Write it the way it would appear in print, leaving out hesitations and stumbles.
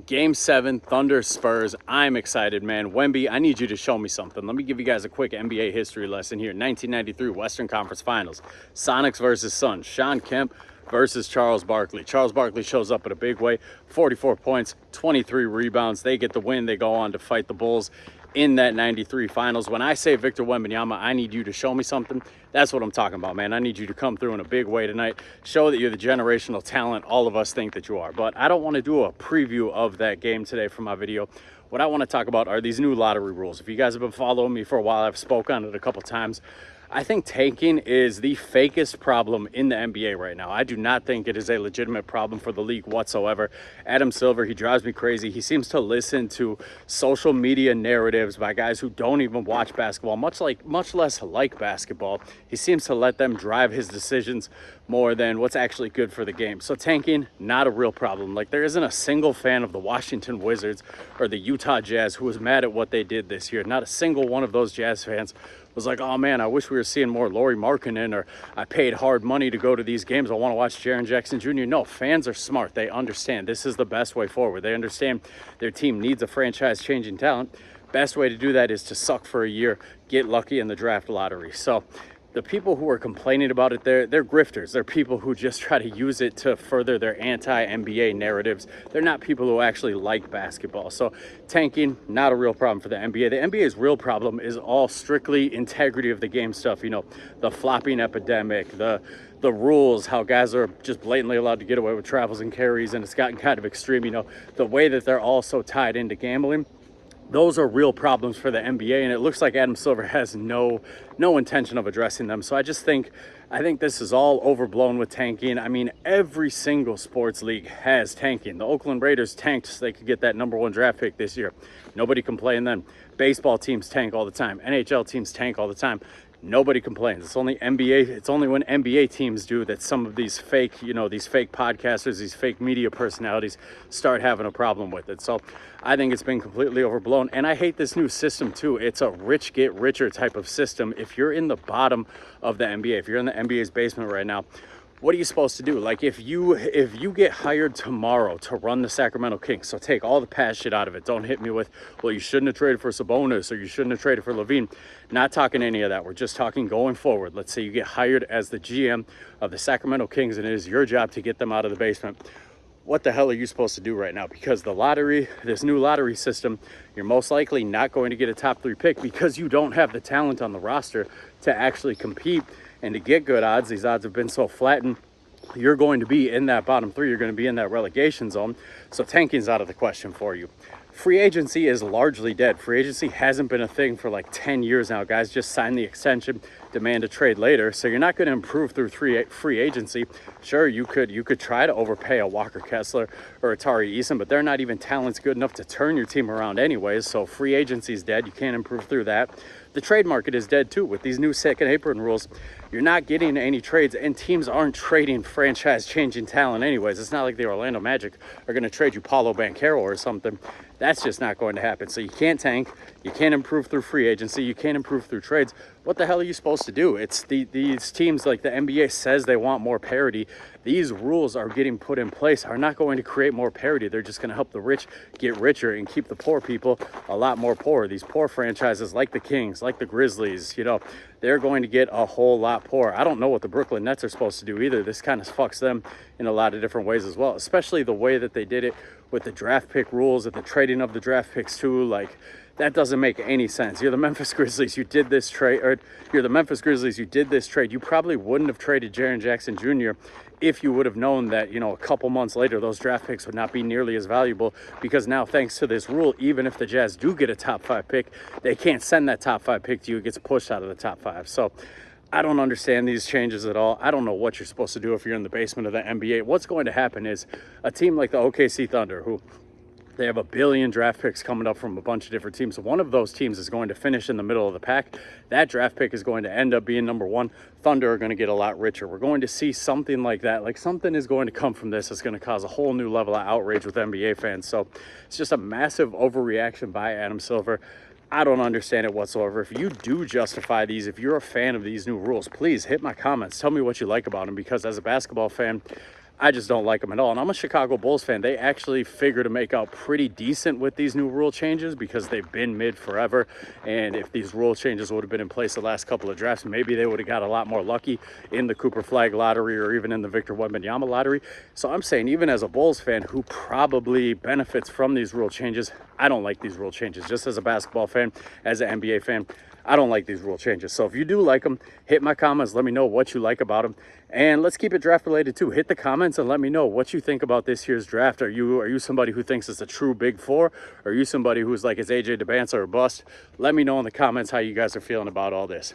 Game 7, Thunder Spurs. I'm excited, man. Wemby, I need you to show me something. Let me give you guys a quick NBA history lesson here. 1993 Western Conference Finals. Sonics versus Suns. Sean Kemp versus Charles Barkley. Charles Barkley shows up in a big way. 44 points, 23 rebounds. They get the win. They go on to fight the Bulls in that 93 finals. When I say Victor Wembanyama, I need you to show me something. That's what I'm talking about, man. I need you to come through in a big way tonight. Show that you're the generational talent all of us think that you are. But I don't want to do a preview of that game today for my video. What I want to talk about are these new lottery rules. If you guys have been following me for a while, I've spoken on it a couple times. I think tanking is the fakest problem in the NBA right now. I do not think it is a legitimate problem for the league whatsoever. Adam Silver, he drives me crazy. He seems to listen to social media narratives by guys who don't even watch basketball, much less like basketball. He seems to let them drive his decisions more than what's actually good for the game. So tanking, not a real problem. Like, there isn't a single fan of the Washington Wizards or the Utah Jazz who was mad at what they did this year. Not a single one of those Jazz fans was like, oh man, I wish we were seeing more Lauri Markkanen, or I paid hard money to go to these games. I want to watch Jaren Jackson Jr. No, fans are smart. They understand this is the best way forward. They understand their team needs a franchise-changing talent. Best way to do that is to suck for a year, get lucky in the draft lottery. So the people who are complaining about it, they're grifters. They're people who just try to use it to further their anti-NBA narratives. They're not people who actually like basketball. So tanking, not a real problem for the NBA. The NBA's real problem is all strictly integrity of the game stuff. You know, the flopping epidemic, the rules, how guys are just blatantly allowed to get away with travels and carries, and it's gotten kind of extreme. You know, the way that they're all so tied into gambling. Those are real problems for the NBA, and it looks like Adam Silver has no intention of addressing them. So I think this is all overblown with tanking. I mean, every single sports league has tanking. The Oakland Raiders tanked so they could get that #1 draft pick this year. Nobody complained then. Baseball teams tank all the time. NHL teams tank all the time. Nobody complains. It's only NBA. It's only when NBA teams do that some of these fake, these fake podcasters, these fake media personalities start having a problem with it. So I think it's been completely overblown. And I hate this new system too. It's a rich get richer type of system. If you're in the bottom of the NBA, if you're in the NBA's basement right now, what are you supposed to do? Like, if you get hired tomorrow to run the Sacramento Kings, so take all the past shit out of it. Don't hit me with, well, you shouldn't have traded for Sabonis or you shouldn't have traded for Levine. Not talking any of that. We're just talking going forward. Let's say you get hired as the GM of the Sacramento Kings and it is your job to get them out of the basement. What the hell are you supposed to do right now? Because the lottery, this new lottery system, you're most likely not going to get a top 3 pick because you don't have the talent on the roster to actually compete and to get good odds. These odds have been so flattened. You're going to be in that bottom 3. You're going to be in that relegation zone. So tanking's out of the question for you. Free agency is largely dead. Free agency hasn't been a thing for like 10 years now. Guys just sign the extension, demand a trade later. So you're not going to improve through free agency. Sure, you could try to overpay a Walker Kessler or a Tari Eason, but they're not even talents good enough to turn your team around anyways. So free agency is dead. You can't improve through that. The trade market is dead too. With these new second apron rules, you're not getting any trades, and teams aren't trading franchise-changing talent anyways. It's not like the Orlando Magic are going to trade you Paulo Banchero or something. That's just not going to happen. So you can't tank. You can't improve through free agency. You can't improve through trades. What the hell are you supposed to do? It's these teams, like the NBA says they want more parity. These rules are getting put in place are not going to create more parity. They're just going to help the rich get richer and keep the poor people a lot more poor. These poor franchises like the Kings, like the Grizzlies, they're going to get a whole lot poorer. I don't know what the Brooklyn Nets are supposed to do either. This kind of fucks them in a lot of different ways as well, especially the way that they did it with the draft pick rules and the trading of the draft picks too. Like, that doesn't make any sense. You're the Memphis Grizzlies. You did this trade, or you're the Memphis Grizzlies. You did this trade. You probably wouldn't have traded Jaren Jackson Jr. if you would have known that, a couple months later, those draft picks would not be nearly as valuable, because now, thanks to this rule, even if the Jazz do get a top 5 pick, they can't send that top 5 pick to you. It gets pushed out of the top 5. So I don't understand these changes at all. I don't know what you're supposed to do if you're in the basement of the NBA. What's going to happen is a team like the OKC Thunder, who they have 1 billion draft picks coming up from a bunch of different teams. One of those teams is going to finish in the middle of the pack. That draft pick is going to end up being #1. Thunder are going to get a lot richer. We're going to see something like that. Like, something is going to come from this. It's going to cause a whole new level of outrage with NBA fans. So it's just a massive overreaction by Adam Silver. I don't understand it whatsoever. If you do justify these, if you're a fan of these new rules, please hit my comments. Tell me what you like about them, because as a basketball fan, I just don't like them at all. And I'm a Chicago Bulls fan. They actually figure to make out pretty decent with these new rule changes because they've been mid forever. And if these rule changes would have been in place the last couple of drafts, maybe they would have got a lot more lucky in the Cooper Flag lottery or even in the Victor Wembanyama lottery. So I'm saying, even as a Bulls fan who probably benefits from these rule changes, I don't like these rule changes. Just as a basketball fan, as an NBA fan, I don't like these rule changes. So if you do like them, hit my comments. Let me know what you like about them. And let's keep it draft related too. Hit the comments and let me know what you think about this year's draft. Are you somebody who thinks it's a true Big Four? Or are you somebody who's like, it's AJ DeBanza or bust? Let me know in the comments how you guys are feeling about all this.